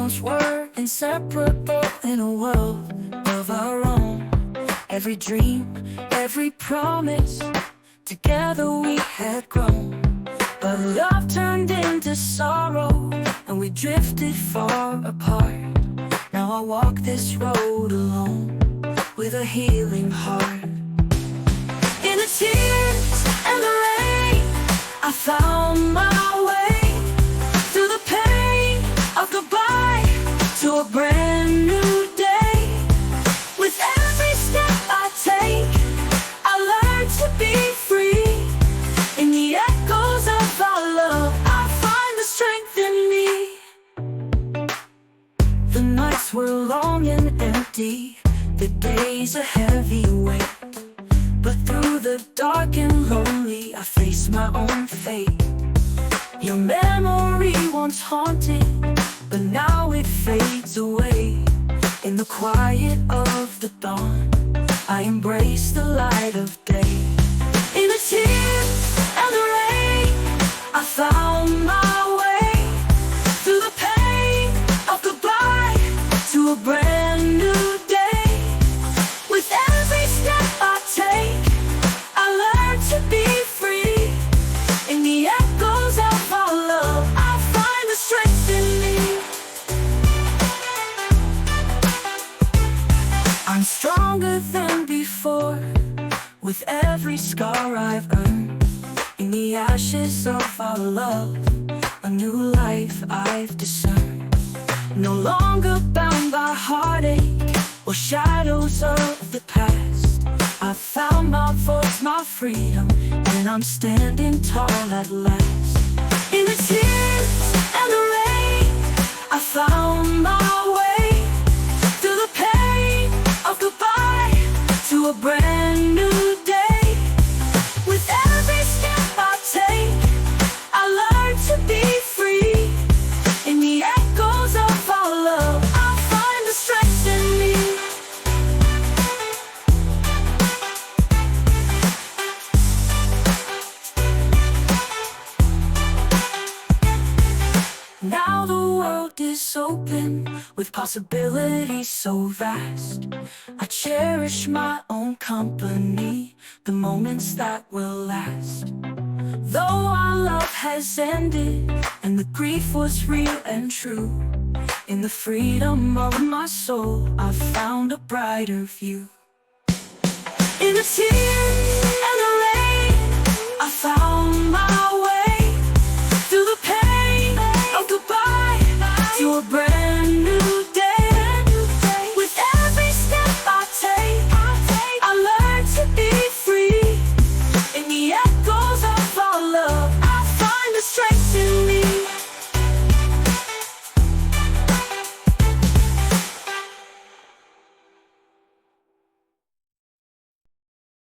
once were inseparable in a world of our own. Every dream, every promise, together we had grown. But love turned into sorrow, and we drifted far apart. Now I walk this road alone, with a healing heart. In the tears and the rain, I found my way. Through the pain of goodbye, to a brand new day. With every step I take, I learn to be free. In the echoes of our love, I find the strength in me. The nights were long and empty, the days a heavy weight. But through the dark and lonely, I face my own fate. Your memory once haunted, but now it fades away. In the quiet of the dawn, I embrace the light of day. In the tears and the rain, I found my way. Through the pain of goodbye, to a brand new day. With every step I take, I learn to be free. In the echoes of our love, I find the strength in me. I'm stronger than before, with every scar I've earned. In the ashes of our love, a new life I've discerned. No longer bound by heartache or shadows of the past. I found my voice, my freedom, and I'm standing tall at last. In the tears and the rain, I found my way. Through the pain of goodbye, to a brand new day. With every step I take, I learn to be free. In the echoes of our love, I find the strength in me. Now the world is open, with possibilities so vast. I cherish my own company, the moments that will last. Though our love has ended, and the grief was real and true, in the freedom of my soul, I found a brighter view. In the tears